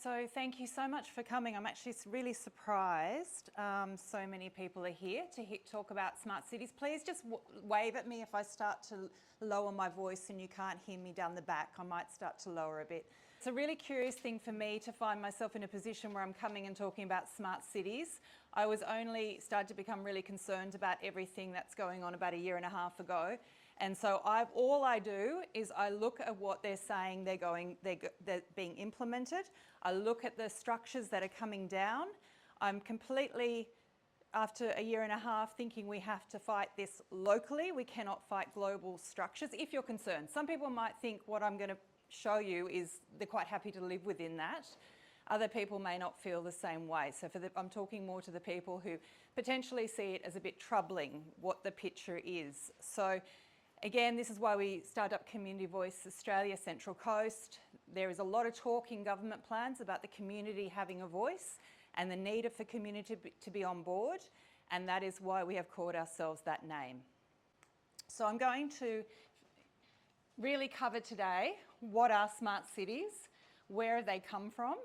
so thank you so much for coming. I'm actually really surprised so many people are here to talk about smart cities. Please just wave at me if I start to lower my voice and you can't hear me down the back. I might start to lower a bit. It's a really curious thing for me to find myself in a position where I'm coming and talking about smart cities. I was only started to become really concerned about everything that's going on about a year and a half ago. And so all I do is I look at what they're saying they're being implemented. I look at the structures that are coming down. I'm completely, after a year and a half, thinking we have to fight this locally. We cannot fight global structures, if you're concerned. Some people might think what I'm going to show you is they're quite happy to live within that. Other people may not feel the same way. So I'm talking more to the people who potentially see it as a bit troubling, what the picture is. So again, this is why we started up Community Voice Australia Central Coast. There is a lot of talk in government plans about the community having a voice and the need for community to be on board, and that is why we have called ourselves that name. So I'm going to really cover today what are smart cities, where have they come from,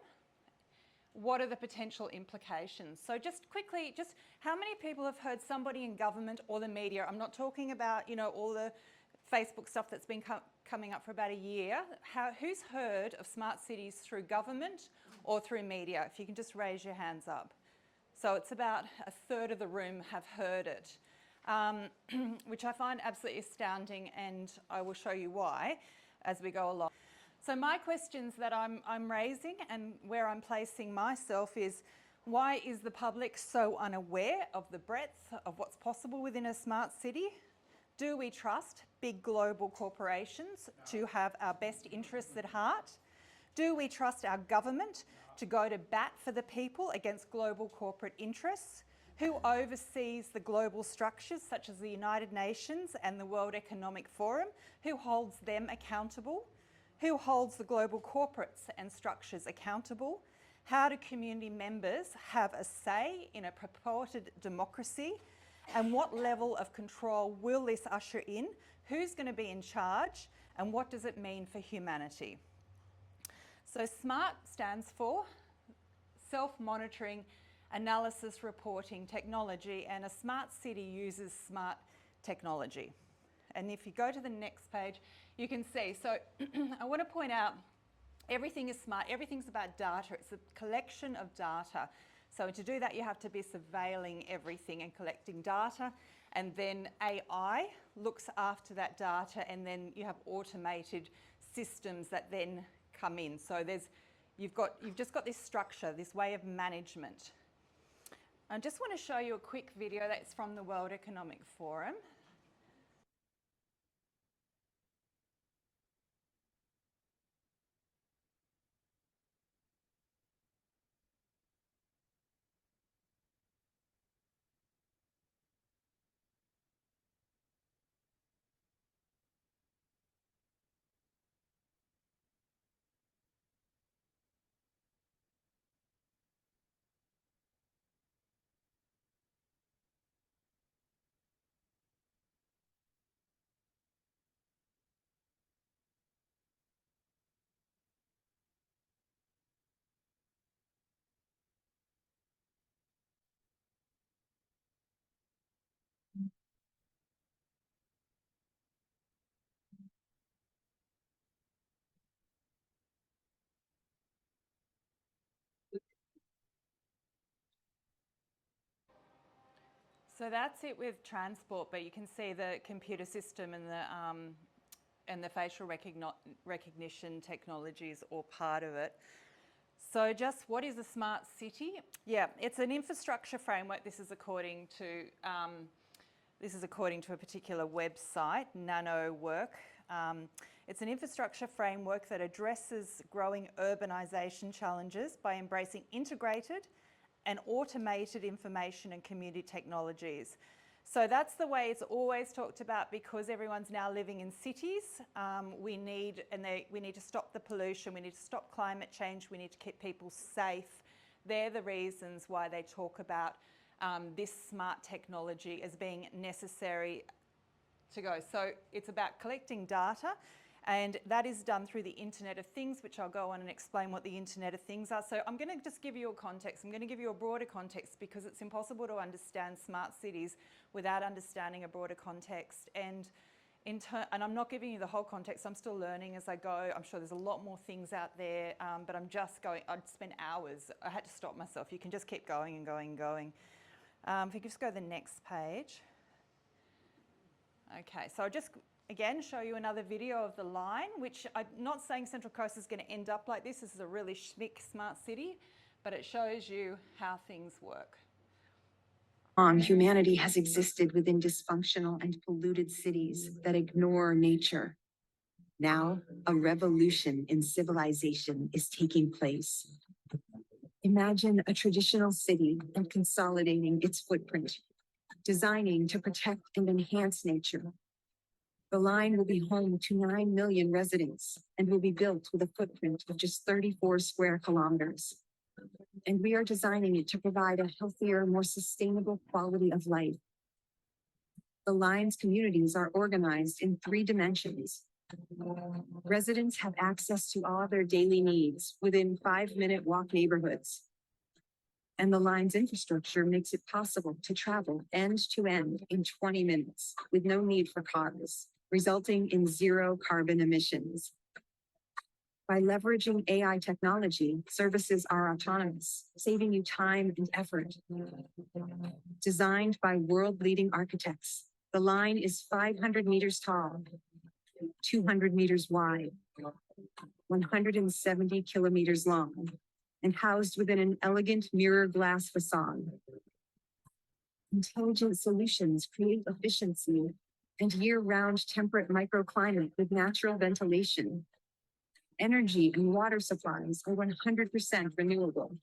what are the potential implications. So just quickly, just how many people have heard somebody in government or the media, I'm not talking about, you know, all the Facebook stuff that's been coming up for about a year. Who's heard of smart cities through government or through media? If you can just raise your hands up. So it's about a third of the room have heard it, which I find absolutely astounding, and I will show you why as we go along. So my questions that I'm raising and where I'm placing myself is, why is the public so unaware of the breadth of what's possible within a smart city? Do we trust big global corporations to have our best interests at heart? Do we trust our government to go to bat for the people against global corporate interests? Who oversees the global structures such as the United Nations and the World Economic Forum? Who holds them accountable? Who holds the global corporates and structures accountable? How do community members have a say in a purported democracy? And what level of control will this usher in? Who's going to be in charge? And what does it mean for humanity? So SMART stands for Self-Monitoring, Analysis, Reporting, Technology, and a smart city uses smart technology. And if you go to the next page, you can see. So I want to point out, everything is smart. Everything's about data. It's a collection of data. So to do that, you have to be surveilling everything and collecting data. And then AI looks after that data, and then you have automated systems that then come in. So you've just got this structure, this way of management. I just want to show you a quick video that's from the World Economic Forum. So that's it with transport, but you can see the computer system and the facial recognition technology is all part of it. So just what is a smart city? Yeah, it's an infrastructure framework. This is according to a particular website, NanoWork. It's an infrastructure framework that addresses growing urbanisation challenges by embracing integrated and automated information and community technologies. So that's the way it's always talked about, because everyone's now living in cities. We need to stop the pollution, we need to stop climate change, we need to keep people safe. They're the reasons why they talk about this smart technology as being necessary to go. So it's about collecting data And that is done through the Internet of Things, which I'll go on and explain what the Internet of Things are. So I'm going to just give you a context. I'm going to give you a broader context because it's impossible to understand smart cities without understanding a broader context. And I'm not giving you the whole context. I'm still learning as I go. I'm sure there's a lot more things out there, but I'm just going. I'd spend hours. I had to stop myself. You can just keep going and going and going. If you just go to the next page. Okay, so I'll just again show you another video of the line, which I'm not saying Central Coast is going to end up like this. This is a really schmick smart city, but it shows you how things work. Humanity has existed within dysfunctional and polluted cities that ignore nature. Now, a revolution in civilization is taking place. Imagine a traditional city and consolidating its footprint, designing to protect and enhance nature. The line will be home to 9 million residents and will be built with a footprint of just 34 square kilometers. And we are designing it to provide a healthier, more sustainable quality of life. The line's communities are organized in 3 dimensions. Residents have access to all their daily needs within 5-minute walk neighborhoods. And the line's infrastructure makes it possible to travel end to end in 20 minutes with no need for cars, resulting in 0 carbon emissions. By leveraging AI technology, services are autonomous, saving you time and effort. Designed by world-leading architects, the line is 500 meters tall, 200 meters wide, 170 kilometers long, and housed within an elegant mirror glass facade. Intelligent solutions create efficiency and year-round temperate microclimate with natural ventilation. Energy and water supplies are 100% renewable.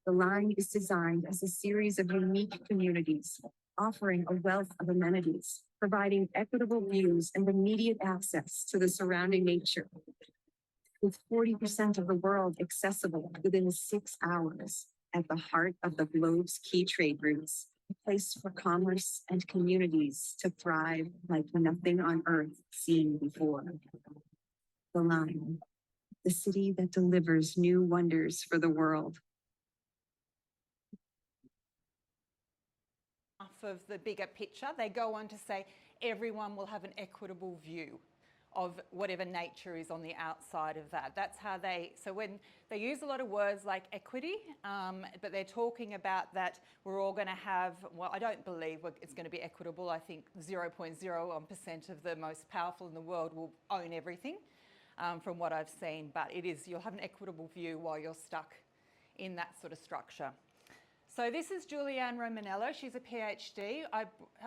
The line is designed as a series of unique communities, offering a wealth of amenities, providing equitable views and immediate access to the surrounding nature. With 40% of the world accessible within 6 hours, at the heart of the globe's key trade routes, a place for commerce and communities to thrive like nothing on earth seen before. The line, the city that delivers new wonders for the world. Of the bigger picture, they go on to say everyone will have an equitable view of whatever nature is on the outside of that. That's how so when they use a lot of words like equity, but they're talking about that we're all going to have, well, I don't believe it's going to be equitable. I think 0.01% of the most powerful in the world will own everything. From what I've seen, but you'll have an equitable view while you're stuck in that sort of structure. So this is Julianne Romanello. She's a PhD. I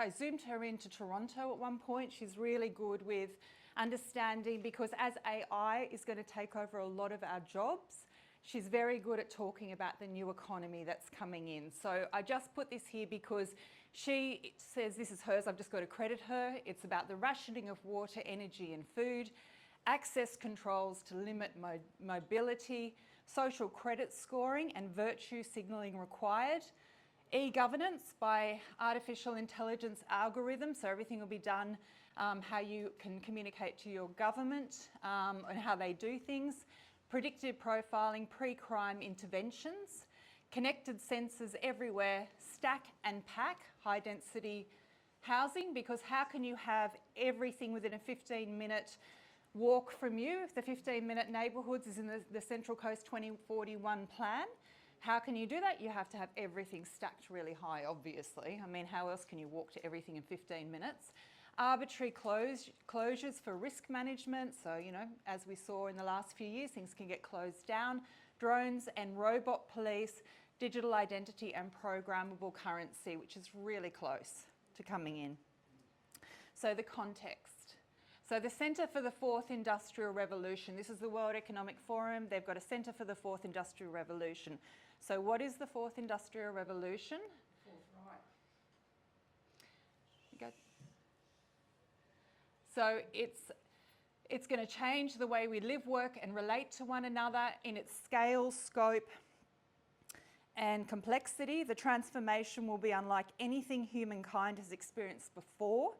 zoomed her into Toronto at one point. She's really good with understanding, because as AI is going to take over a lot of our jobs, she's very good at talking about the new economy that's coming in. So I just put this here because she says this is hers. I've just got to credit her. It's about the rationing of water, energy and food, access controls to limit mobility, social credit scoring and virtue signalling required, e-governance by artificial intelligence algorithms, so everything will be done how you can communicate to your government and how they do things, predictive profiling, pre-crime interventions, connected sensors everywhere, stack and pack, high density housing, because how can you have everything within a 15-minute walk from you if the 15-minute neighbourhoods is in the Central Coast 2041 plan? How can you do that? You have to have everything stacked really high, obviously. I mean, how else can you walk to everything in 15 minutes? Arbitrary closures for risk management. So, you know, as we saw in the last few years, things can get closed down. Drones and robot police, digital identity and programmable currency, which is really close to coming in. So the context. So the Centre for the Fourth Industrial Revolution, this is the World Economic Forum. They've got a Centre for the Fourth Industrial Revolution. So what is the Fourth Industrial Revolution? Fourth Reich. So it's going to change the way we live, work and relate to one another in its scale, scope and complexity. The transformation will be unlike anything humankind has experienced before.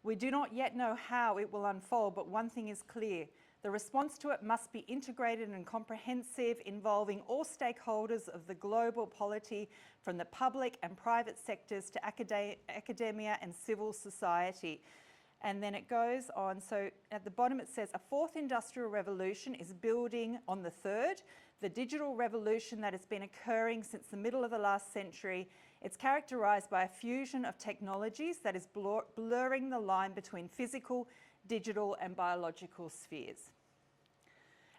We do not yet know how it will unfold, but one thing is clear. The response to it must be integrated and comprehensive, involving all stakeholders of the global polity, from the public and private sectors to academia and civil society. And then it goes on. So at the bottom it says, a fourth industrial revolution is building on the third, the digital revolution that has been occurring since the middle of the last century. It's characterised by a fusion of technologies that is blurring the line between physical, digital and biological spheres.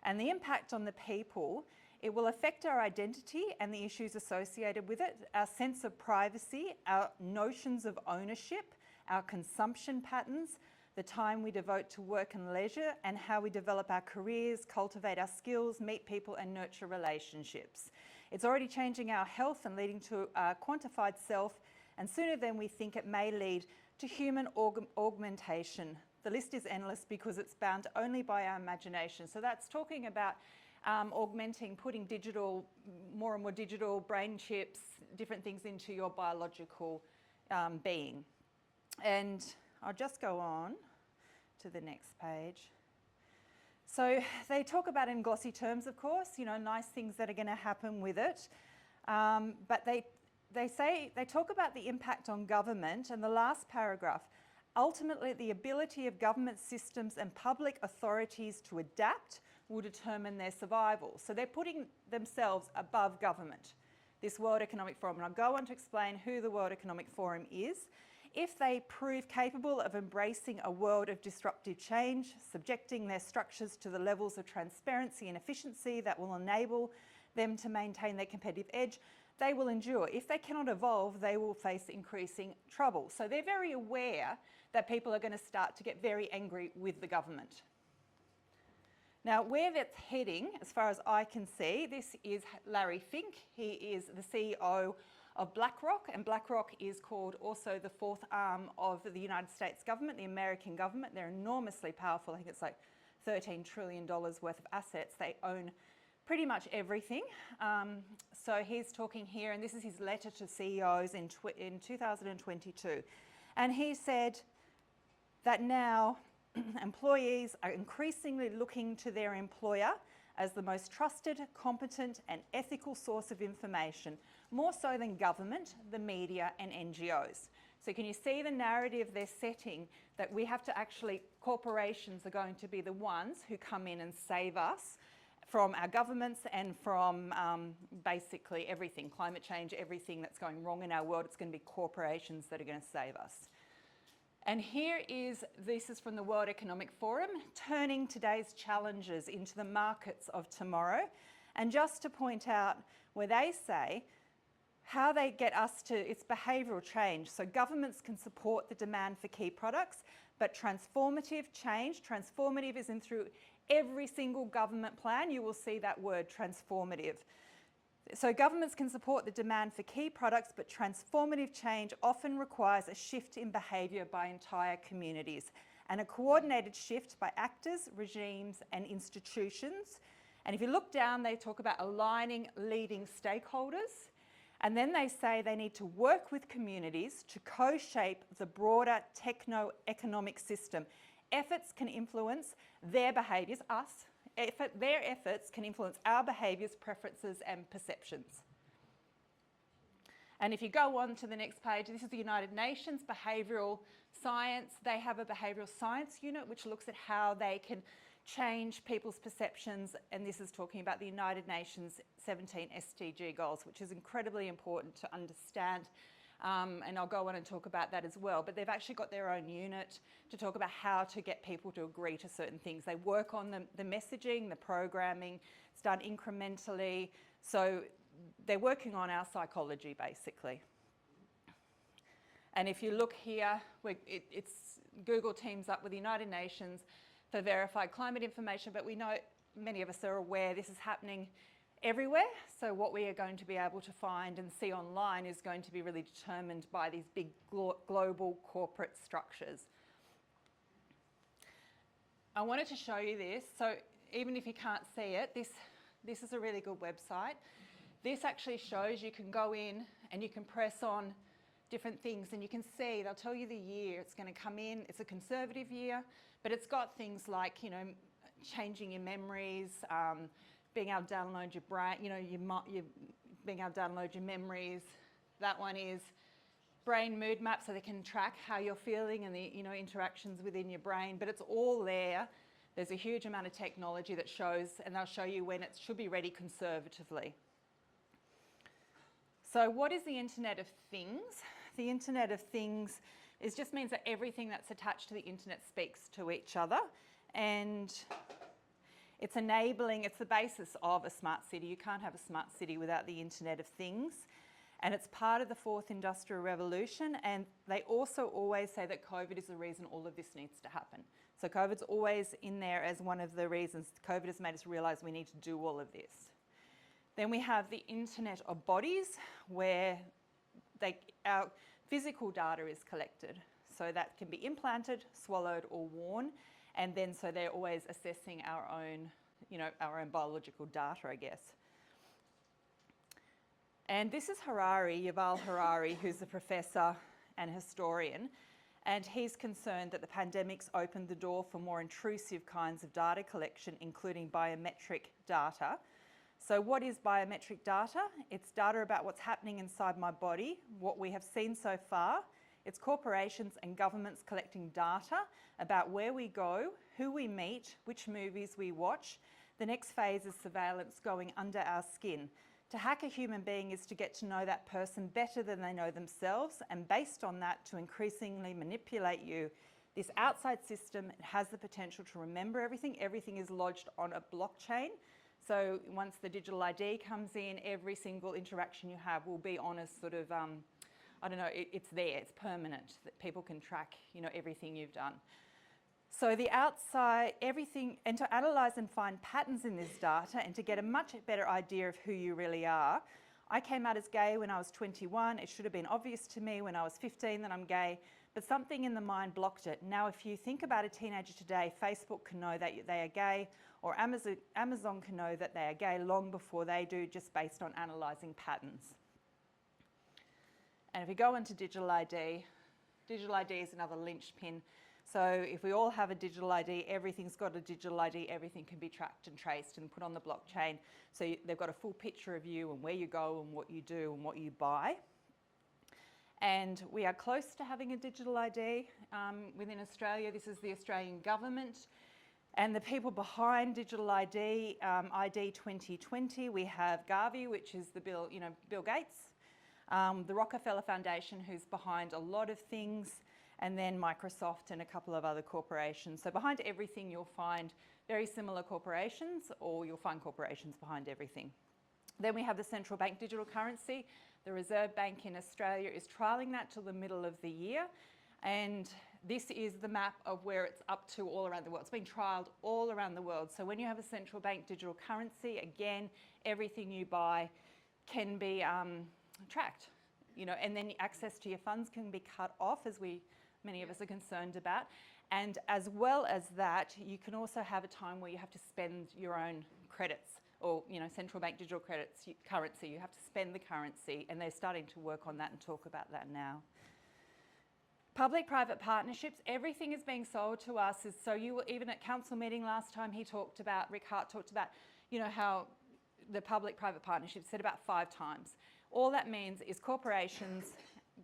And the impact on the people, it will affect our identity and the issues associated with it, our sense of privacy, our notions of ownership, our consumption patterns, the time we devote to work and leisure, and how we develop our careers, cultivate our skills, meet people and nurture relationships. It's already changing our health and leading to a quantified self, and sooner than we think it may lead to human augmentation. The list is endless because it's bound only by our imagination. So that's talking about augmenting, putting digital, more and more digital brain chips, different things into your biological being. And I'll just go on to the next page. So they talk about in glossy terms, of course, you know, nice things that are going to happen with it. But they talk about the impact on government, and the last paragraph, ultimately the ability of government systems and public authorities to adapt will determine their survival. So they're putting themselves above government, this World Economic Forum. And I'll go on to explain who the World Economic Forum is. If they prove capable of embracing a world of disruptive change, subjecting their structures to the levels of transparency and efficiency that will enable them to maintain their competitive edge, they will endure. If they cannot evolve, they will face increasing trouble. So they're very aware that people are going to start to get very angry with the government. Now, where that's heading, as far as I can see, this is Larry Fink. He is the CEO of BlackRock, and BlackRock is called also the fourth arm of the United States government, the American government. They're enormously powerful. I think it's like $13 trillion worth of assets. They own pretty much everything. So he's talking here, and this is his letter to CEOs in 2022. And he said that now employees are increasingly looking to their employer as the most trusted, competent and ethical source of information, more so than government, the media and NGOs. So can you see the narrative they're setting, that we have to actually, corporations are going to be the ones who come in and save us from our governments and from basically everything, climate change, everything that's going wrong in our world. It's going to be corporations that are going to save us. And this is from the World Economic Forum, turning today's challenges into the markets of tomorrow. And just to point out where they say how they get us to, it's behavioural change. So governments can support the demand for key products, but transformative change, transformative is in through every single government plan, you will see that word transformative. So governments can support the demand for key products, but transformative change often requires a shift in behaviour by entire communities and a coordinated shift by actors, regimes and institutions. And if you look down, they talk about aligning leading stakeholders. And then they say they need to work with communities to co-shape the broader techno-economic system. Efforts can influence their behaviours, their efforts can influence our behaviours, preferences and perceptions. And if you go on to the next page, this is the United Nations Behavioural Science. They have a behavioural science unit which looks at how they can change people's perceptions, and this is talking about the United Nations 17 SDG goals, which is incredibly important to understand. And I'll go on and talk about that as well. But they've actually got their own unit to talk about how to get people to agree to certain things. They work on the messaging, the programming. It's done incrementally. So they're working on our psychology, basically. And if you look here, it's Google teams up with the United Nations for verified climate information. But we know many of us are aware this is happening everywhere. So what we are going to be able to find and see online is going to be really determined by these big global corporate structures. I wanted to show you this. So even if you can't see it, this is a really good website. This actually shows you can go in and you can press on different things, and you can see they'll tell you the year it's going to come in. It's a conservative year, but it's got things like, you know, changing your memories, being able to download your brain, you know, you being able to download your memories. That one is brain mood map, so they can track how you're feeling and the, you know, interactions within your brain, but it's all there. There's a huge amount of technology that shows, and they'll show you when it should be ready conservatively. So what is the Internet of Things? The Internet of Things just means that everything that's attached to the internet speaks to each other, and it's enabling, it's the basis of a smart city. You can't have a smart city without the Internet of Things. And it's part of the fourth industrial revolution. And they also always say that COVID is the reason all of this needs to happen. So COVID's always in there as one of the reasons. COVID has made us realise we need to do all of this. Then we have the Internet of Bodies, where our physical data is collected. So that can be implanted, swallowed or worn. And then so they're always assessing our own, you know, our own biological data, I guess. And this is Yuval Harari, who's a professor and historian, and he's concerned that the pandemic's opened the door for more intrusive kinds of data collection, including biometric data. So what is biometric data? It's data about what's happening inside my body, what we have seen so far. It's corporations and governments collecting data about where we go, who we meet, which movies we watch. The next phase is surveillance going under our skin. To hack a human being is to get to know that person better than they know themselves, and based on that, to increasingly manipulate you. This outside system has the potential to remember everything. Everything is lodged on a blockchain. So once the digital ID comes in, every single interaction you have will be on a sort of, I don't know, it's there, it's permanent, that people can track, you know, everything you've done. So the outside, everything, and to analyse and find patterns in this data and to get a much better idea of who you really are. I came out as gay when I was 21. It should have been obvious to me when I was 15 that I'm gay, but something in the mind blocked it. Now, if you think about a teenager today, Facebook can know that they are gay, or Amazon can know that they are gay long before they do, just based on analysing patterns. And if we go into digital ID is another linchpin. So if we all have a digital ID, everything's got a digital ID, everything can be tracked and traced and put on the blockchain. So they've got a full picture of you and where you go and what you do and what you buy. And we are close to having a digital ID within Australia. This is the Australian government. And the people behind digital ID, ID 2020, we have Garvey, which is the Bill Gates, the Rockefeller Foundation, who's behind a lot of things, and then Microsoft and a couple of other corporations. So behind everything you'll find very similar corporations, or you'll find corporations behind everything. Then we have the central bank digital currency. The Reserve Bank in Australia is trialling that till the middle of the year. And this is the map of where it's up to all around the world. It's been trialled all around the world. So when you have a central bank digital currency, again, everything you buy can be tracked, you know, and then access to your funds can be cut off, as many of us are concerned about. And as well as that, you can also have a time where you have to spend your own credits, or, you know, central bank digital currency. You have to spend the currency, and they're starting to work on that and talk about that now. Public-private partnerships, everything is being sold to us. So you were, even at council meeting last time, Rick Hart talked about, you know, how the public-private partnerships said about 5 times. All that means is corporations,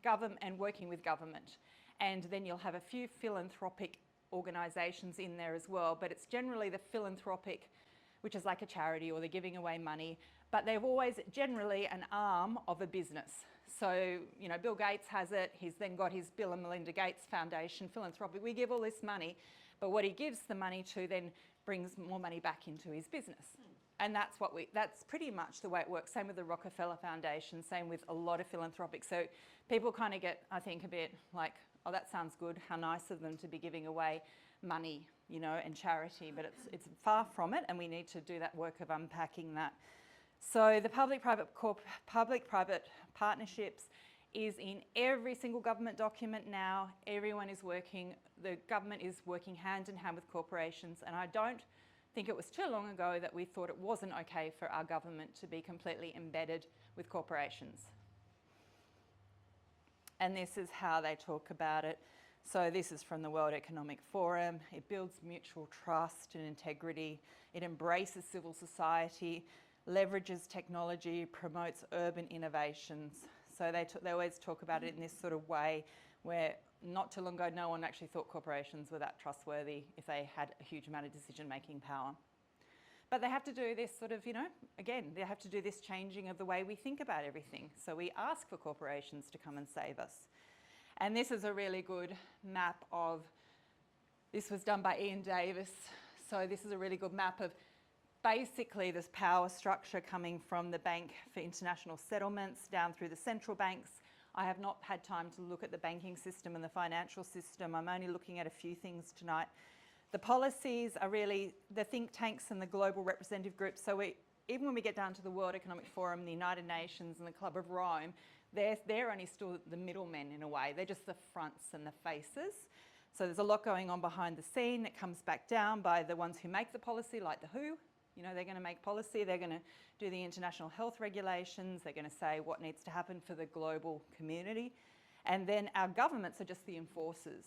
government, and working with government. And then you'll have a few philanthropic organisations in there as well, but it's generally the philanthropic, which is like a charity, or they're giving away money, but they've always generally an arm of a business. So, you know, Bill Gates has it. He's then got his Bill and Melinda Gates Foundation, philanthropic. We give all this money, but what he gives the money to then brings more money back into his business. And that's pretty much the way it works. Same with the Rockefeller Foundation, same with a lot of philanthropic. So people kind of get, I think, a bit like, oh, that sounds good. How nice of them to be giving away money, you know, and charity, but it's far from it, and we need to do that work of unpacking that. So the public-private partnerships is in every single government document now. Everyone is working, the government is working hand in hand with corporations, and I don't think it was too long ago that we thought it wasn't okay for our government to be completely embedded with corporations. And this is how they talk about it. So this is from the World Economic Forum. It builds mutual trust and integrity. It embraces civil society, leverages technology, promotes urban innovations. So they always talk about it in this sort of way where not too long ago, no one actually thought corporations were that trustworthy if they had a huge amount of decision-making power. But they have to do this sort of, again, they have to do this changing of the way we think about everything. So we ask for corporations to come and save us. And this is a really good map of, this was done by Ian Davis. So this is a really good map of basically this power structure coming from the Bank for International Settlements down through the central banks. I have not had time to look at the banking system and the financial system. I'm only looking at a few things tonight. The policies are really the think tanks and the global representative groups. So even when we get down to the World Economic Forum, the United Nations and the Club of Rome, they're only still the middlemen in a way. They're just the fronts and the faces. So there's a lot going on behind the scene that comes back down by the ones who make the policy, like the WHO. They're going to make policy, they're going to do the international health regulations, they're going to say what needs to happen for the global community. And then our governments are just the enforcers.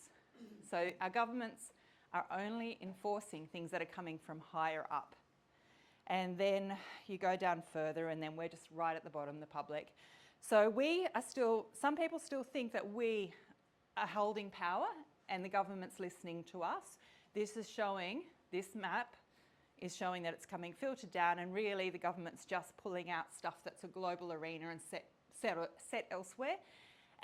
So our governments are only enforcing things that are coming from higher up. And then you go down further and then we're just right at the bottom, the public. So we are still, some people still think that we are holding power and the government's listening to us. This map is showing that it's coming filtered down and really the government's just pulling out stuff that's a global arena and set elsewhere.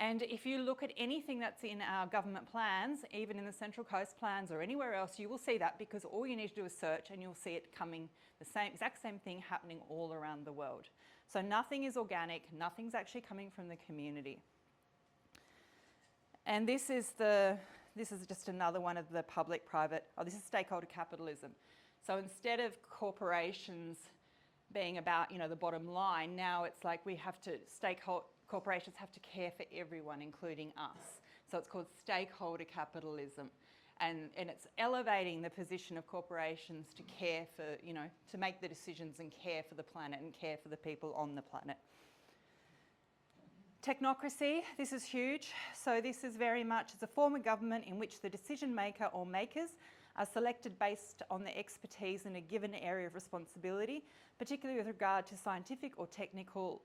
And if you look at anything that's in our government plans, even in the Central Coast plans or anywhere else, you will see that because all you need to do is search and you'll see it coming, the exact same thing happening all around the world. So nothing is organic, nothing's actually coming from the community. And this is just another one of the public-private, this is stakeholder capitalism. So instead of corporations being about, the bottom line, now it's like corporations have to care for everyone, including us. So it's called stakeholder capitalism. And it's elevating the position of corporations to care for, to make the decisions and care for the planet and care for the people on the planet. Technocracy, this is huge. So this is very much, it's a form of government in which the decision maker or makers are selected based on their expertise in a given area of responsibility, particularly with regard to scientific or technical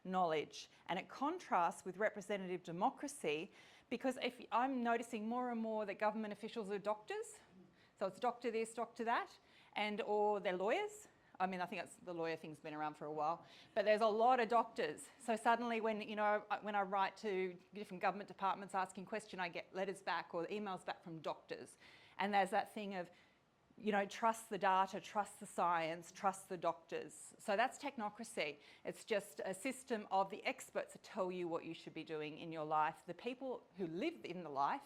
knowledge. And it contrasts with representative democracy because if I'm noticing more and more that government officials are doctors, so it's doctor this, doctor that, or they're lawyers. I think the lawyer thing's been around for a while, but there's a lot of doctors. So suddenly when I write to different government departments asking questions, I get letters back or emails back from doctors. And there's that thing of, trust the data, trust the science, trust the doctors. So that's technocracy. It's just a system of the experts that tell you what you should be doing in your life. The people who live in the life,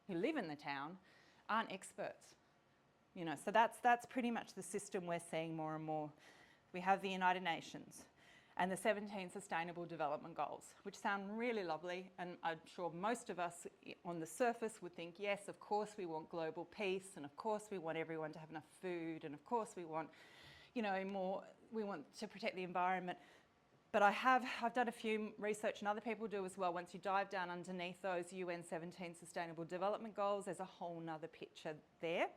who live in the town, aren't experts. So that's pretty much the system we're seeing more and more. We have the United Nations and the 17 Sustainable Development Goals, which sound really lovely, and I'm sure most of us on the surface would think, yes, of course we want global peace, and of course we want everyone to have enough food, and of course we want, we want to protect the environment. But I've done a few research, and other people do as well. Once you dive down underneath those UN 17 Sustainable Development Goals, there's a whole nother picture there.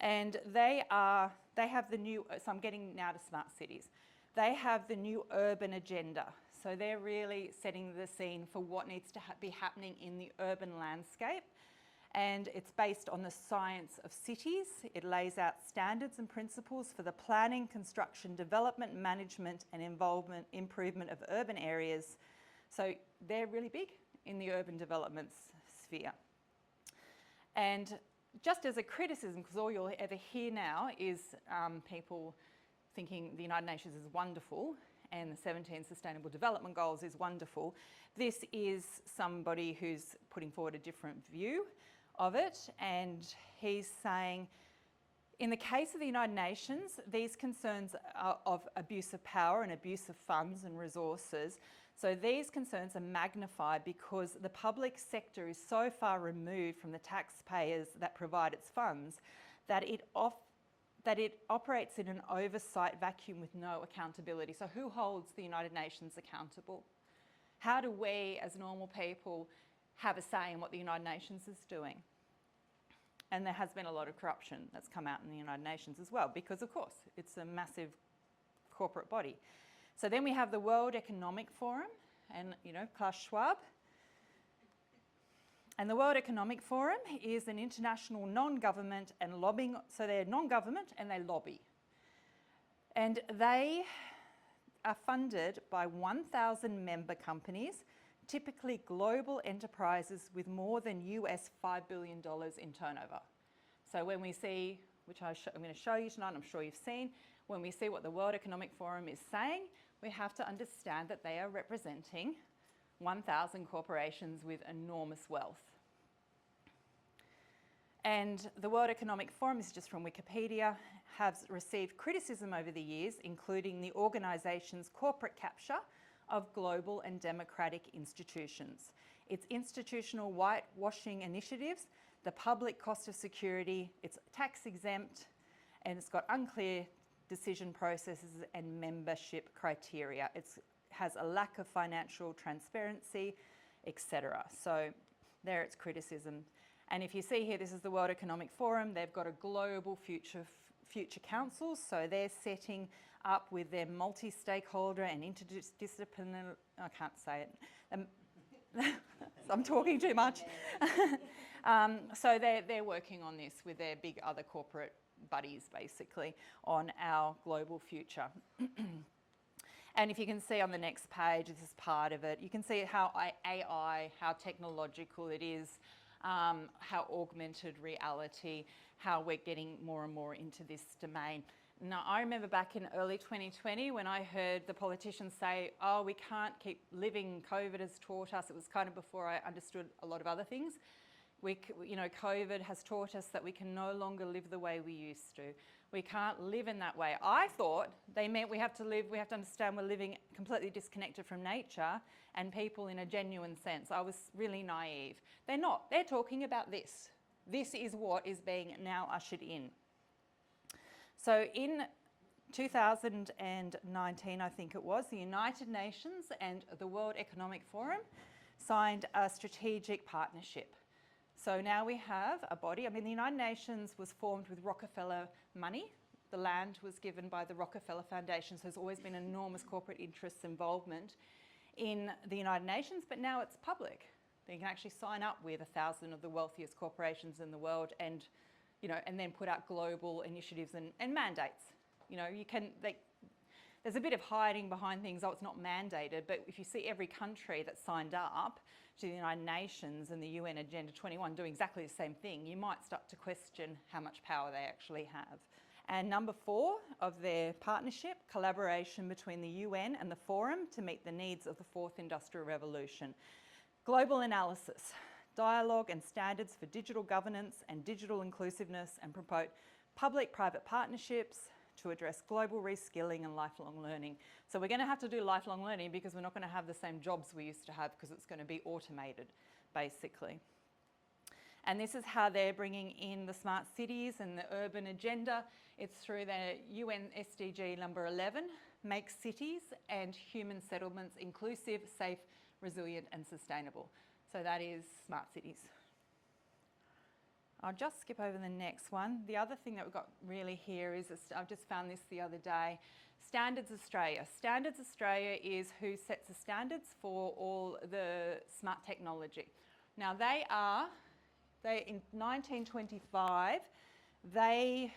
And they have the new, so I'm getting now to smart cities. They have the new urban agenda. So they're really setting the scene for what needs to be happening in the urban landscape. And it's based on the science of cities. It lays out standards and principles for the planning, construction, development, management, and improvement of urban areas. So they're really big in the urban development sphere. And just as a criticism, because all you'll ever hear now is people thinking the United Nations is wonderful and the 17 Sustainable Development Goals is wonderful. This is somebody who's putting forward a different view of it, and he's saying, in the case of the United Nations, these concerns are of abuse of power and abuse of funds and resources. So these concerns are magnified because the public sector is so far removed from the taxpayers that provide its funds that it operates in an oversight vacuum with no accountability. So who holds the United Nations accountable? How do we as normal people have a say in what the United Nations is doing? And there has been a lot of corruption that's come out in the United Nations as well, because of course it's a massive corporate body. So then we have the World Economic Forum and, Klaus Schwab. And the World Economic Forum is an international non-government and lobbying, so they're non-government and they lobby. And they are funded by 1,000 member companies, typically global enterprises with more than US $5 billion in turnover. So when we see, which I'm going to show you tonight, I'm sure you've seen, when we see what the World Economic Forum is saying, we have to understand that they are representing 1,000 corporations with enormous wealth. And the World Economic Forum, this is just from Wikipedia, has received criticism over the years, including the organisation's corporate capture of global and democratic institutions, its institutional whitewashing initiatives, the public cost of security, it's tax exempt, and it's got unclear decision processes and membership criteria. It has a lack of financial transparency, etc. So there it's criticism. And if you see here, this is the World Economic Forum. They've got a global future council, so they're setting up with their multi-stakeholder and interdisciplinary, I can't say it, I'm talking too much. So they're working on this with their big other corporate buddies, basically, on our global future. And if you can see on the next page, this is part of it, you can see how AI, how technological it is, how augmented reality, how we're getting more and more into this domain. Now, I remember back in early 2020 when I heard the politicians say, oh, we can't keep living, COVID has taught us. It was kind of before I understood a lot of other things. COVID has taught us that we can no longer live the way we used to. We can't live in that way. I thought they meant we have to understand we're living completely disconnected from nature and people in a genuine sense. I was really naive. They're not. They're talking about this. This is what is being now ushered in. So in 2019, I think it was, the United Nations and the World Economic Forum signed a strategic partnership. So now we have a body. I mean, the United Nations was formed with Rockefeller money. The land was given by the Rockefeller Foundation, so there's always been enormous corporate interests involvement in the United Nations, but now it's public. You can actually sign up with 1,000 of the wealthiest corporations in the world and then put out global initiatives and mandates. There's a bit of hiding behind things, oh, it's not mandated, but if you see every country that signed up to the United Nations and the UN Agenda 21 doing exactly the same thing, you might start to question how much power they actually have. And number 4 of their partnership, collaboration between the UN and the Forum to meet the needs of the 4th Industrial Revolution. Global analysis, dialogue and standards for digital governance and digital inclusiveness, and promote public-private partnerships to address global reskilling and lifelong learning. So we're going to have to do lifelong learning because we're not going to have the same jobs we used to have because it's going to be automated, basically. And this is how they're bringing in the smart cities and the urban agenda. It's through the UN SDG number 11, make cities and human settlements inclusive, safe, resilient and sustainable. So that is smart cities. I'll just skip over the next one. The other thing that we've got really here is, I've just found this the other day, Standards Australia. Standards Australia is who sets the standards for all the smart technology. Now in 1925, they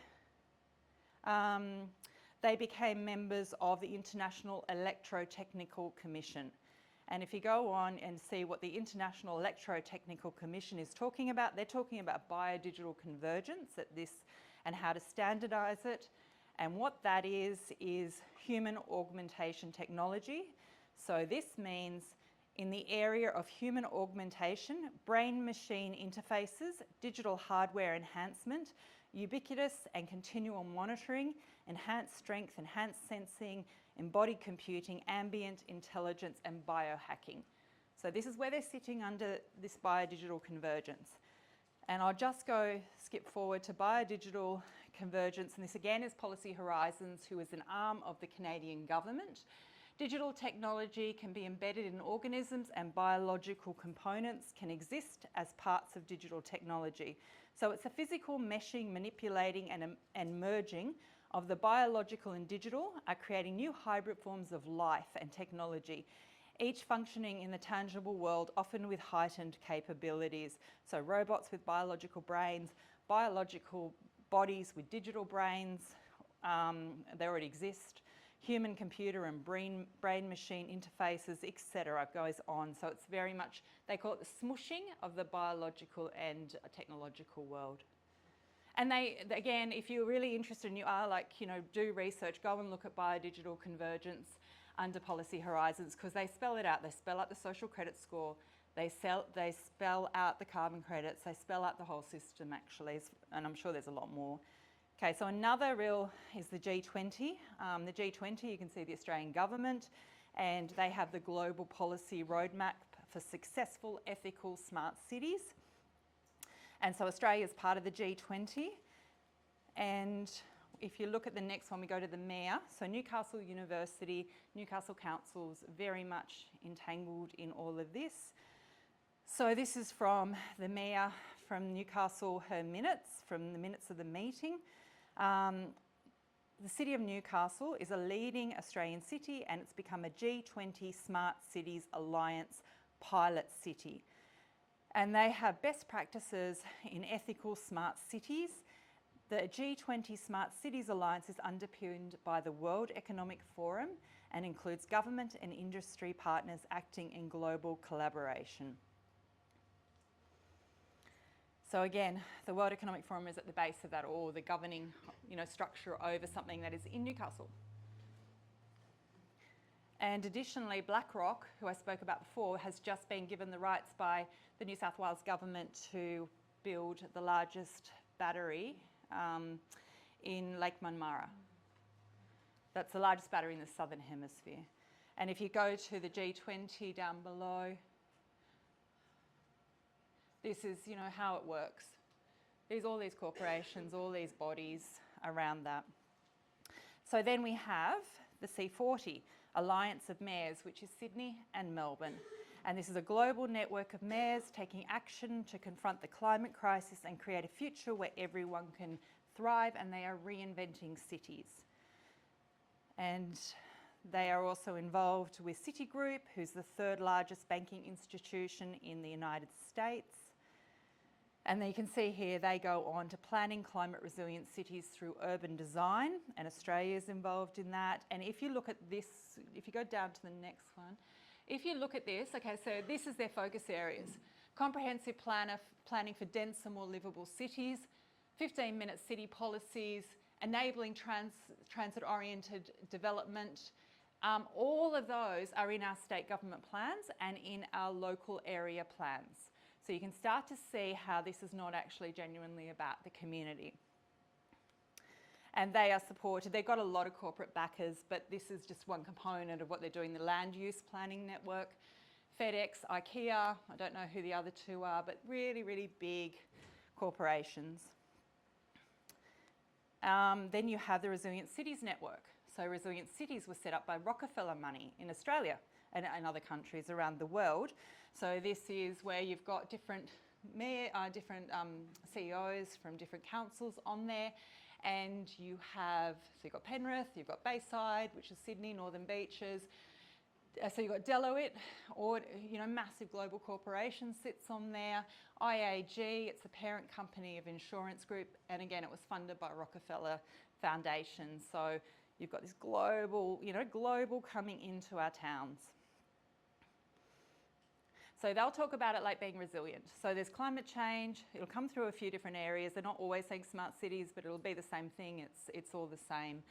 became members of the International Electrotechnical Commission. And if you go on and see what the International Electrotechnical Commission is talking about, they're talking about biodigital convergence and how to standardise it. And what that is human augmentation technology. So this means in the area of human augmentation, brain-machine interfaces, digital hardware enhancement, ubiquitous and continual monitoring, enhanced strength, enhanced sensing, embodied computing, ambient intelligence and biohacking. So this is where they're sitting under this biodigital convergence. And I'll just skip forward to Biodigital Convergence, and this again is Policy Horizons, who is an arm of the Canadian government. Digital technology can be embedded in organisms, and biological components can exist as parts of digital technology. So it's a physical meshing, manipulating and merging of the biological and digital are creating new hybrid forms of life and technology, each functioning in the tangible world, often with heightened capabilities. So robots with biological brains, biological bodies with digital brains, they already exist, human computer and brain machine interfaces, etc. goes on. So it's very much, they call it the smushing of the biological and technological world. And they, again, if you're really interested and you are do research, go and look at Biodigital Convergence under Policy Horizons, because they spell it out. They spell out the social credit score. They spell out the carbon credits. They spell out the whole system, actually, and I'm sure there's a lot more. Okay, so another real is the G20. The G20, you can see the Australian government, and they have the global policy roadmap for successful, ethical, smart cities. And so Australia is part of the G20. And if you look at the next one, we go to the mayor. So Newcastle University, Newcastle Council's very much entangled in all of this. So this is from the mayor from Newcastle, her minutes, from the minutes of the meeting. The city of Newcastle is a leading Australian city, and it's become a G20 Smart Cities Alliance pilot city. And they have best practices in ethical smart cities. The G20 Smart Cities Alliance is underpinned by the World Economic Forum and includes government and industry partners acting in global collaboration. So again, the World Economic Forum is at the base of that, or the governing structure over something that is in Newcastle. And additionally, BlackRock, who I spoke about before, has just been given the rights by the New South Wales government to build the largest battery in Lake Munmara. That's the largest battery in the Southern Hemisphere. And if you go to the G20 down below, this is, how it works. All these corporations, all these bodies around that. So then we have the C40, Alliance of Mayors, which is Sydney and Melbourne. And this is a global network of mayors taking action to confront the climate crisis and create a future where everyone can thrive, and they are reinventing cities. And they are also involved with Citigroup, who's the third largest banking institution in the United States. And then you can see here they go on to planning climate resilient cities through urban design, and Australia is involved in that. And if you look at this, if you go down to the next one, if you look at this, okay, so this is their focus areas. Comprehensive planning for denser, more livable cities, 15-minute city policies, enabling transit-oriented development. All of those are in our state government plans and in our local area plans. So you can start to see how this is not actually genuinely about the community. And they are supported. They've got a lot of corporate backers, but this is just one component of what they're doing. The Land Use Planning Network, FedEx, IKEA, I don't know who the other two are, but really, really big corporations. Then you have the Resilient Cities Network. So Resilient Cities was set up by Rockefeller money in Australia and other countries around the world. So this is where you've got different CEOs from different councils on there, and you have, so you've got Penrith, you've got Bayside, which is Sydney, Northern Beaches. So you've got Deloitte, or massive global corporation sits on there. IAG, it's the parent company of Insurance Group, and again, it was funded by Rockefeller Foundation. So you've got this global, global coming into our towns. So they'll talk about it like being resilient. So there's climate change. It'll come through a few different areas. They're not always saying smart cities, but it'll be the same thing. It's all the same.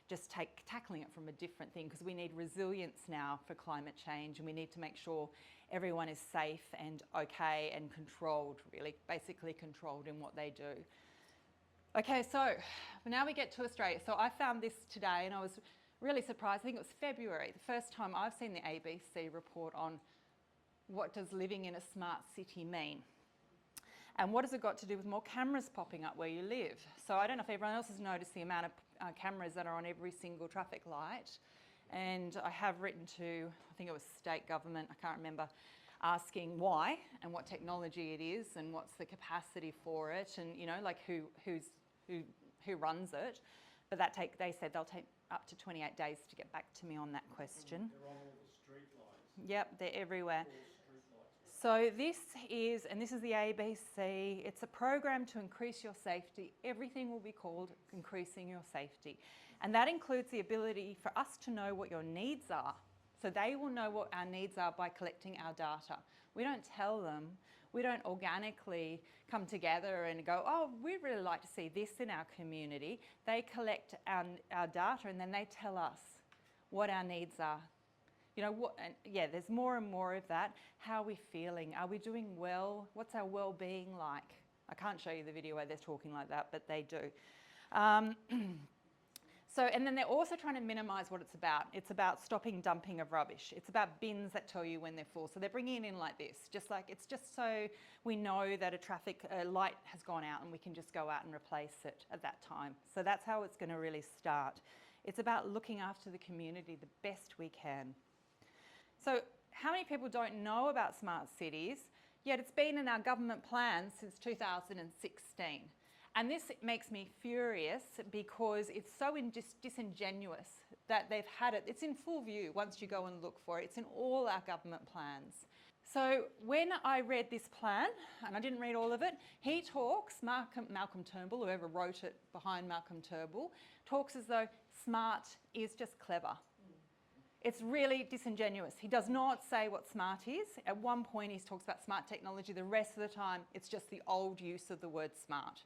Just tackling it from a different thing, because we need resilience now for climate change, and we need to make sure everyone is safe and okay and controlled, really, basically controlled in what they do. Okay, so now we get to Australia. So I found this today, and I was really surprised. I think it was February, the first time I've seen the ABC report on what does living in a smart city mean? And what has it got to do with more cameras popping up where you live? So I don't know if everyone else has noticed the amount of cameras that are on every single traffic light. And I have written to, I think it was state government, I can't remember, asking why and what technology it is and what's the capacity for it, and like who runs it. But they said they'll take up to 28 days to get back to me on that question. They're on all the street lights. Yep, they're everywhere. Street lights. So this is the ABC, it's a program to increase your safety. Everything will be called increasing your safety. And that includes the ability for us to know what your needs are. So they will know what our needs are by collecting our data. We don't tell them. We don't organically come together and go, oh, we'd really like to see this in our community. They collect our data and then they tell us what our needs are. There's more and more of that. How are we feeling? Are we doing well? What's our well-being like? I can't show you the video where they're talking like that, but they do. And then they're also trying to minimise what it's about. It's about stopping dumping of rubbish. It's about bins that tell you when they're full. So they're bringing it in like this, it's just so we know that a traffic light has gone out and we can just go out and replace it at that time. So that's how it's going to really start. It's about looking after the community the best we can. So how many people don't know about smart cities? Yet it's been in our government plans since 2016. And this makes me furious because it's so disingenuous that they've had it. It's in full view once you go and look for it. It's in all our government plans. So when I read this plan, and I didn't read all of it, he talks, Malcolm Turnbull, whoever wrote it behind Malcolm Turnbull, talks as though smart is just clever. It's really disingenuous. He does not say what smart is. At one point he talks about smart technology. The rest of the time it's just the old use of the word smart.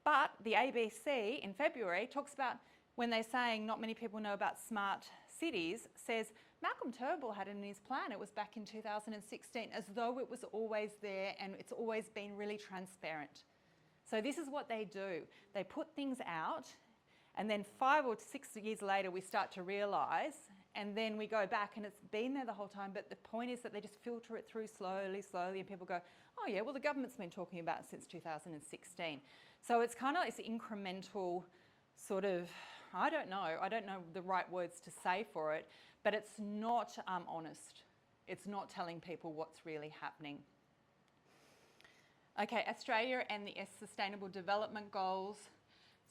But the ABC in February talks about when they're saying not many people know about smart cities, says Malcolm Turnbull had it in his plan. It was back in 2016, as though it was always there and it's always been really transparent. So this is what they do. They put things out and then 5 or 6 years later we start to realise, and then we go back and it's been there the whole time, but the point is that they just filter it through slowly, and people go, oh yeah, well the government's been talking about it since 2016. So it's kind of this incremental sort of, I don't know the right words to say for it, but it's not honest. It's not telling people what's really happening. Okay, Australia and the Sustainable Development Goals.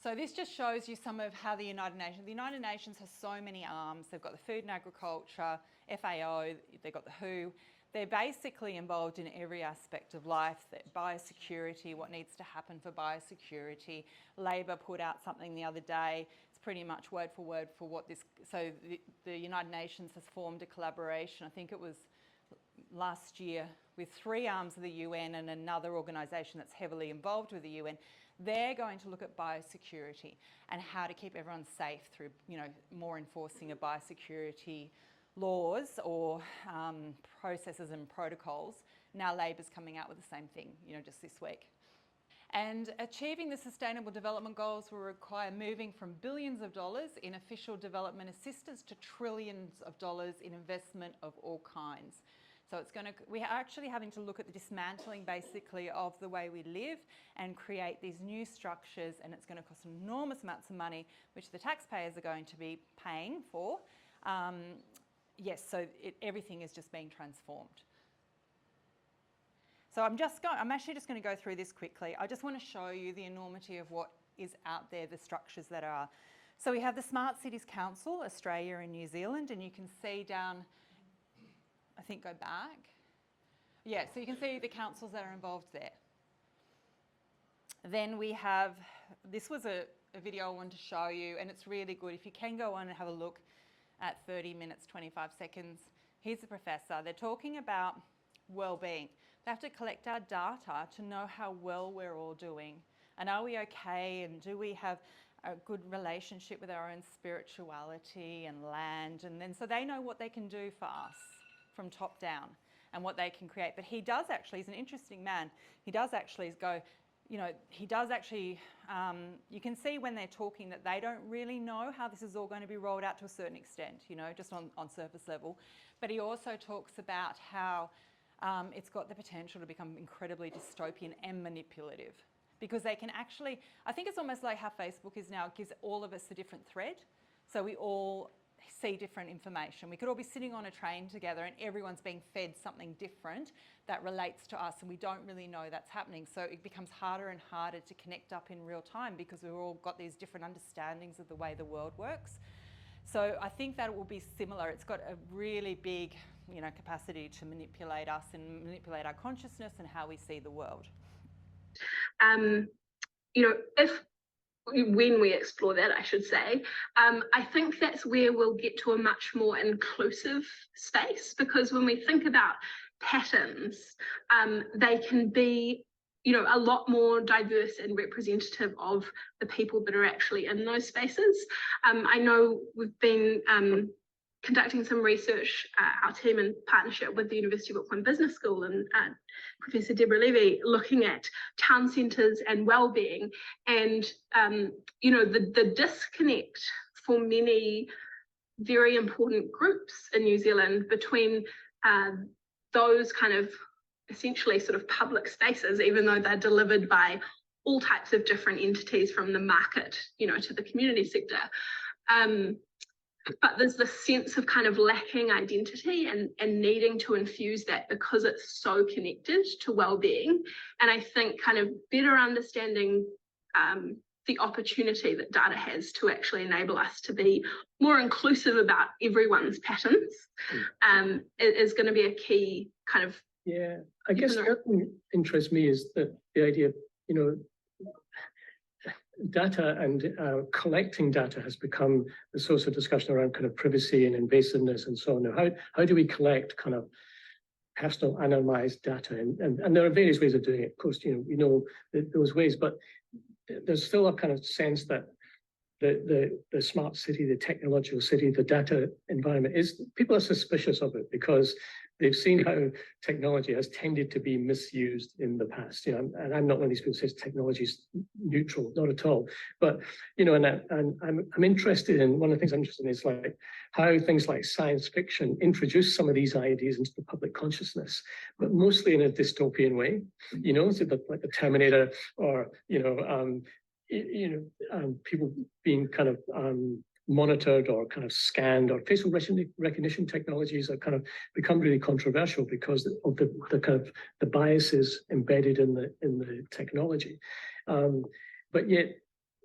So this just shows you some of how the United Nations has so many arms. They've got the Food and Agriculture, FAO, they've got the WHO. They're basically involved in every aspect of life. Biosecurity, what needs to happen for biosecurity. Labor put out something the other day. It's pretty much word for word for what this... So the United Nations has formed a collaboration, I think it was last year, with 3 arms of the UN and another organisation that's heavily involved with the UN. They're going to look at biosecurity and how to keep everyone safe through, more enforcing of biosecurity laws or processes and protocols. Now Labor's coming out with the same thing, just this week. And achieving the Sustainable Development Goals will require moving from billions of dollars in official development assistance to trillions of dollars in investment of all kinds. So we are actually having to look at the dismantling basically of the way we live and create these new structures, and it's going to cost enormous amounts of money, which the taxpayers are going to be paying for. Yes, so everything is just being transformed. So I'm actually just going to go through this quickly. I just want to show you the enormity of what is out there, the structures that are. So we have the Smart Cities Council, Australia and New Zealand, and you can see down, I think go back. Yeah, so you can see the councils that are involved there. Then we have, this was a video I wanted to show you, and it's really good. If you can go on and have a look at 30 minutes, 25 seconds. Here's the professor. They're talking about well-being. They have to collect our data to know how well we're all doing. And are we okay? And do we have a good relationship with our own spirituality and land? And then so they know what they can do for us from top down and what they can create. But he does actually, he's an interesting man. He does actually go, he does actually, you can see when they're talking that they don't really know how this is all going to be rolled out to a certain extent, just on surface level. But he also talks about how it's got the potential to become incredibly dystopian and manipulative, because they can actually, I think it's almost like how Facebook is now, it gives all of us a different thread. So we all see different information. We could all be sitting on a train together and everyone's being fed something different that relates to us, and we don't really know that's happening. So it becomes harder and harder to connect up in real time because we've all got these different understandings of the way the world works. So I think that it will be similar. It's got a really big, capacity to manipulate us and manipulate our consciousness and how we see the world. When we explore that, I should say, I think that's where we'll get to a much more inclusive space, because when we think about patterns, they can be, a lot more diverse and representative of the people that are actually in those spaces. I know we've been conducting some research, our team in partnership with the University of Auckland Business School and Professor Deborah Levy, looking at town centres and wellbeing, and the disconnect for many very important groups in New Zealand between those kind of essentially sort of public spaces, even though they're delivered by all types of different entities, from the market, to the community sector. But there's this sense of kind of lacking identity and needing to infuse that because it's so connected to well-being. And I think kind of better understanding the opportunity that data has to actually enable us to be more inclusive about everyone's patterns is going to be a key kind of. Yeah, I guess what interests me is that the idea of, data and collecting data has become the source of discussion around kind of privacy and invasiveness and so on. How do we collect kind of personal anonymized data? And there are various ways of doing it. Of course, we know those ways, but there's still a kind of sense that the smart city, the technological city, the data environment people are suspicious of it because they've seen how technology has tended to be misused in the past. And I'm not one of these people who says technology is neutral, not at all. But and I'm interested in, one of the things I'm interested in is like how things like science fiction introduce some of these ideas into the public consciousness, but mostly in a dystopian way. So like the Terminator, or people being kind of monitored or kind of scanned, or facial recognition technologies are kind of become really controversial because of the kind of the biases embedded in the technology. But yet,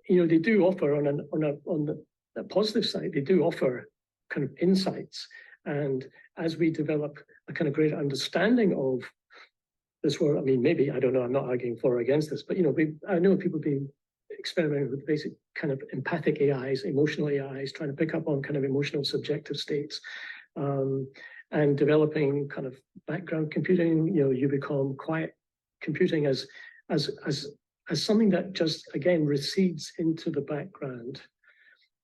they do offer on the positive side, they do offer kind of insights. And as we develop a kind of greater understanding of this world, I mean, maybe, I don't know, I'm not arguing for or against this, but I know people being experimenting with basic kind of empathic AIs, emotional AIs, trying to pick up on kind of emotional subjective states, and developing kind of background computing, UBCOM, quiet computing as something that just, again, recedes into the background,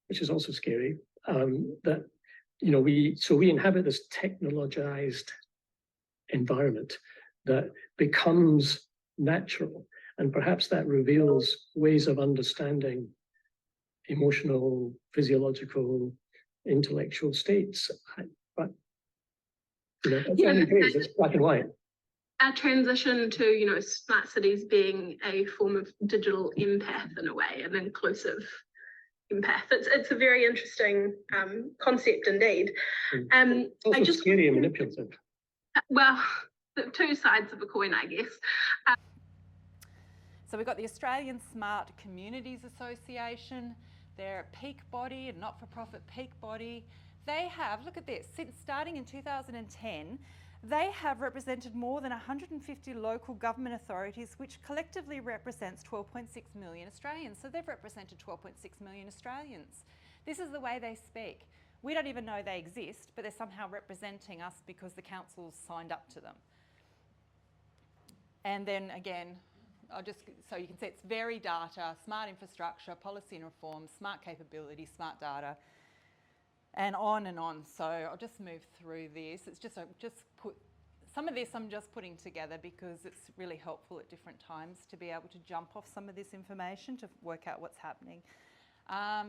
which is also scary. That, we inhabit this technologized environment that becomes natural. And perhaps that reveals ways of understanding emotional, physiological, intellectual states. But it's black and white. Our transition to smart cities being a form of digital empath in a way, an inclusive empath. It's a very interesting concept indeed. Also scary and manipulative. Well, the two sides of a coin, I guess. So we've got the Australian Smart Communities Association. They're a peak body, a not-for-profit peak body. They have, look at this, since starting in 2010, they have represented more than 150 local government authorities, which collectively represents 12.6 million Australians. So they've represented 12.6 million Australians. This is the way they speak. We don't even know they exist, but they're somehow representing us because the council's signed up to them. And then again, so you can see it's very data, smart infrastructure, policy and reform, smart capability, smart data, and on and on. So I'll just move through this. It's just put some of this I'm just putting together because it's really helpful at different times to be able to jump off some of this information to work out what's happening. I'm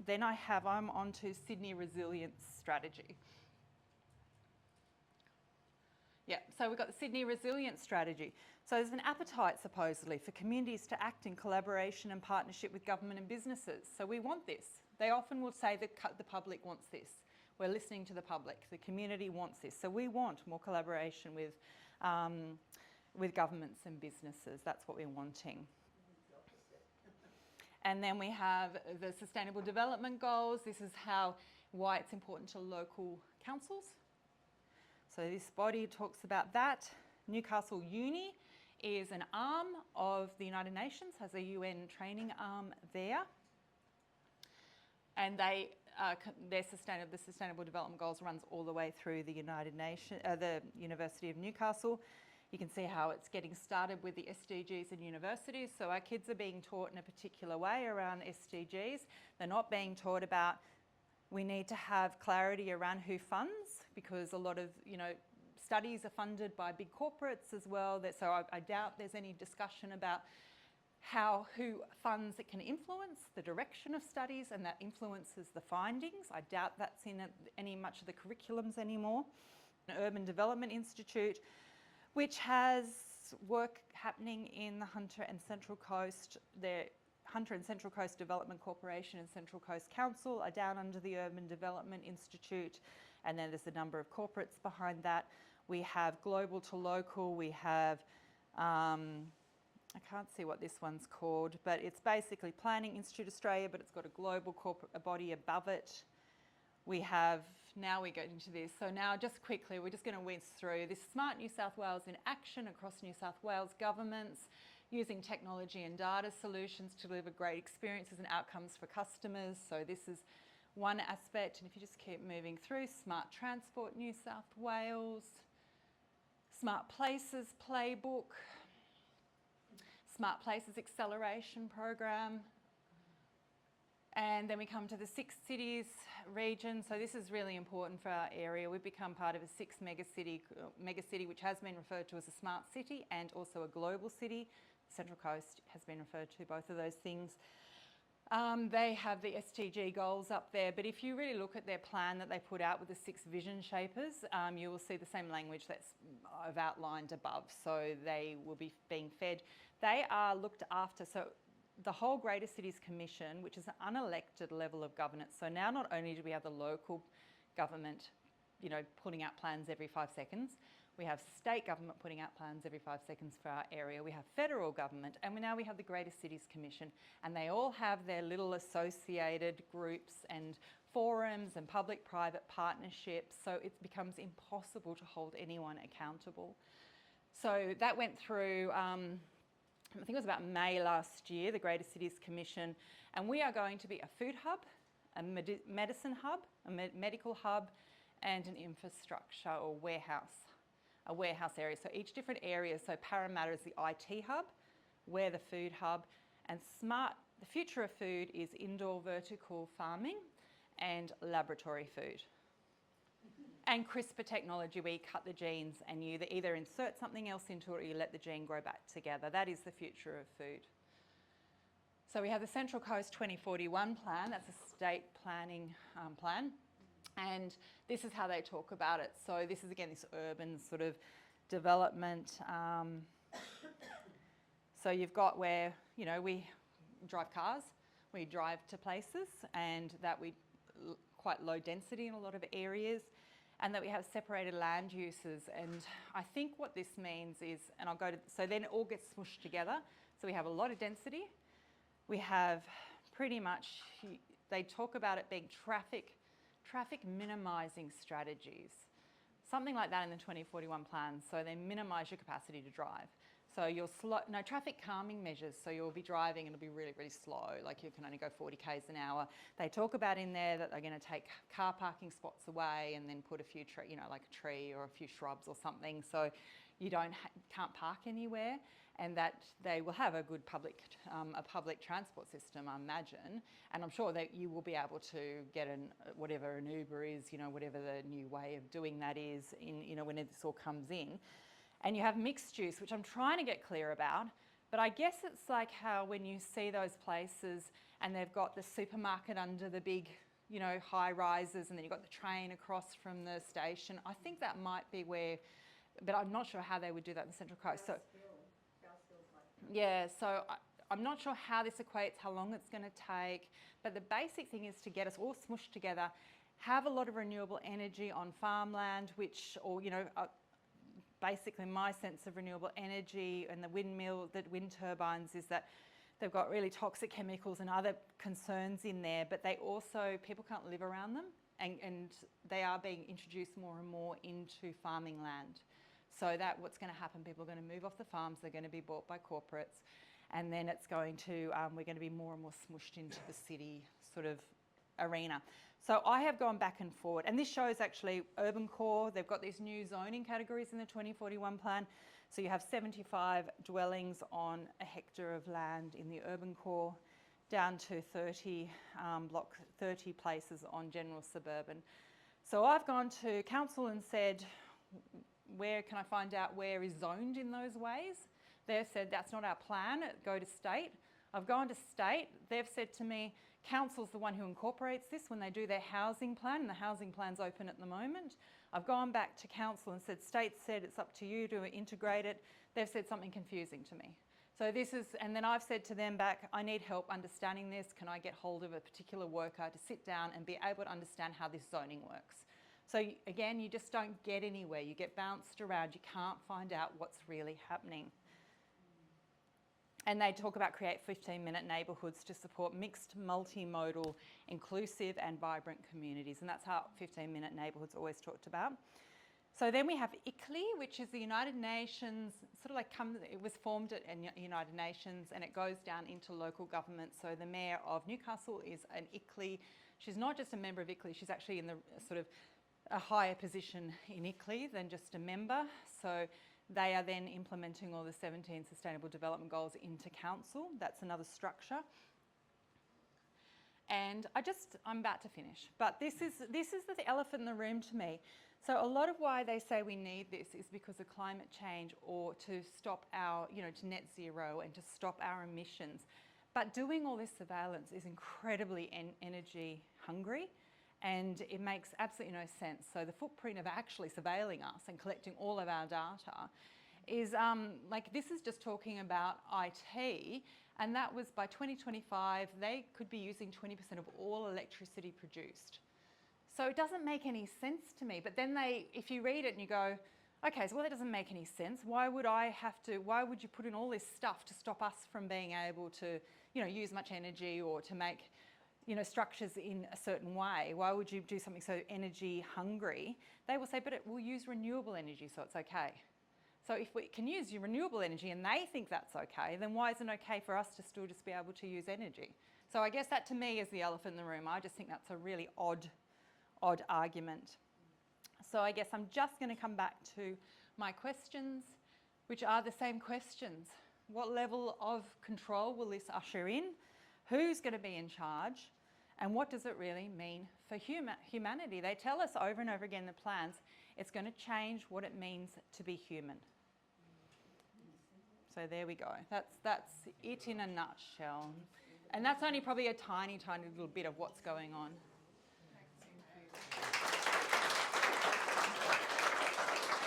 on to Sydney Resilience Strategy. Yeah, so we've got the Sydney Resilience Strategy. So there's an appetite, supposedly, for communities to act in collaboration and partnership with government and businesses. So we want this. They often will say the public wants this. We're listening to the public. The community wants this. So we want more collaboration with governments and businesses. That's what we're wanting. And then we have the Sustainable Development Goals. This is why it's important to local councils. So this body talks about that. Newcastle Uni is an arm of the United Nations, has a UN training arm there. And the Sustainable Development Goals runs all the way through the the University of Newcastle. You can see how it's getting started with the SDGs in universities. So our kids are being taught in a particular way around SDGs. They're not being taught about, we need to have clarity around who funds, because a lot of, studies are funded by big corporates as well. So I doubt there's any discussion about who funds it can influence the direction of studies, and that influences the findings. I doubt that's in much of the curriculums anymore. An Urban Development Institute, which has work happening in the Hunter and Central Coast. The Hunter and Central Coast Development Corporation and Central Coast Council are down under the Urban Development Institute, and then there's a number of corporates behind that. We have Global to Local, we have, I can't see what this one's called, but it's basically Planning Institute Australia, but it's got a global corporate body above it. We have, now we get into this. So now just quickly, we're just going to whiz through this Smart New South Wales in action across New South Wales governments, using technology and data solutions to deliver great experiences and outcomes for customers. So this is one aspect. And if you just keep moving through, Smart Transport New South Wales, Smart Places Playbook, Smart Places Acceleration Program. And then we come to the 6 cities region. So this is really important for our area. We've become part of a 6 mega city, which has been referred to as a smart city and also a global city. Central Coast has been referred to, both of those things. They have the SDG goals up there, but if you really look at their plan that they put out with the 6 vision shapers, you will see the same language that's I've outlined above. So they will be being fed. They are looked after. So the whole Greater Cities Commission, which is an unelected level of governance. So now not only do we have the local government, putting out plans every 5 seconds, we have state government putting out plans every 5 seconds for our area. We have federal government, and now we have the Greater Cities Commission, and they all have their little associated groups and forums and public-private partnerships. So it becomes impossible to hold anyone accountable. So that went through, I think it was about May last year, the Greater Cities Commission, and we are going to be a food hub, a medicine hub, a medical hub, and an infrastructure or a warehouse area. So each different area. So Parramatta is the IT hub, we're the food hub, and the future of food is indoor vertical farming and laboratory food. And CRISPR technology, where you cut the genes and you either insert something else into it or you let the gene grow back together. That is the future of food. So we have the Central Coast 2041 plan. That's a state planning plan. And this is how they talk about it. So this is, again, this urban sort of development. So you've got where, we drive cars, we drive to places, and that we quite low density in a lot of areas, and that we have separated land uses. And I think what this means is, and I'll go to, so then it all gets smushed together. So we have a lot of density. We have pretty much, they talk about it being traffic minimising strategies. Something like that in the 2041 plan. So they minimise your capacity to drive. So you're traffic calming measures. So you'll be driving and it'll be really, really slow. Like you can only go 40 k's an hour. They talk about in there that they're going to take car parking spots away and then put a few, like a tree or a few shrubs or something. So you can't park anywhere, and that they will have a good public transport system, I imagine. And I'm sure that you will be able to get whatever an Uber is, whatever the new way of doing that is, when this all comes in. And you have mixed use, which I'm trying to get clear about. But I guess it's like how when you see those places and they've got the supermarket under the big, high rises, and then you've got the train across from the station. I think that might be where, but I'm not sure how they would do that in the Central Coast. So, yeah, so I'm not sure how this equates, how long it's going to take, but the basic thing is to get us all smushed together, have a lot of renewable energy on farmland, which, or, you know, basically my sense of renewable energy and the wind turbines is that they've got really toxic chemicals and other concerns in there, but they also, people can't live around them, and they are being introduced more and more into farming land. So that what's going to happen, people are going to move off the farms, they're going to be bought by corporates, and then it's going to, we're going to be more and more smushed into the city sort of arena. So I have gone back and forward, and this shows actually urban core. They've got these new zoning categories in the 2041 plan. So you have 75 dwellings on a hectare of land in the urban core, down to 30 places on general suburban. So I've gone to council and said, where can I find out where is zoned in those ways? They've said that's not our plan, go to state. I've gone to state, they've said to me, council's the one who incorporates this when they do their housing plan, and the housing plan's open at the moment. I've gone back to council and said, state said it's up to you to integrate it. They've said something confusing to me. So this is, and then I've said to them back, I need help understanding this. Can I get hold of a particular worker to sit down and be able to understand how this zoning works? So again, you just don't get anywhere. You get bounced around. You can't find out what's really happening. And they talk about create 15-minute neighbourhoods to support mixed, multimodal, inclusive and vibrant communities. And that's how 15-minute neighbourhoods are always talked about. So then we have ICLEI, which is the United Nations, sort of like it was formed at United Nations, and it goes down into local government. So the Mayor of Newcastle is an ICLEI. She's not just a member of ICLEI, she's actually in the sort of a higher position in ICLEI than just a member. So they are then implementing all the 17 Sustainable Development Goals into council. That's another structure. And I'm about to finish, but this is the elephant in the room to me. So a lot of why they say we need this is because of climate change, or to stop our, to net zero and to stop our emissions. But doing all this surveillance is incredibly energy hungry, and it makes absolutely no sense. So the footprint of actually surveilling us and collecting all of our data is this is just talking about IT, and that was by 2025, they could be using 20% of all electricity produced. So it doesn't make any sense to me. But then if you read it and you go, okay, so well, that doesn't make any sense. Why would you put in all this stuff to stop us from being able to, use much energy or to make, structures in a certain way? Why would you do something so energy hungry? They will say, but it will use renewable energy, so it's okay. So if we can use renewable energy and they think that's okay, then why isn't it okay for us to still just be able to use energy? So I guess that to me is the elephant in the room. I just think that's a really odd argument. So I guess I'm just going to come back to my questions, which are the same questions. What level of control will this usher in? Who's going to be in charge? And what does it really mean for humanity? They tell us over and over again in the plans, it's going to change what it means to be human. So there we go. That's it in a nutshell. And that's only probably a tiny, tiny little bit of what's going on.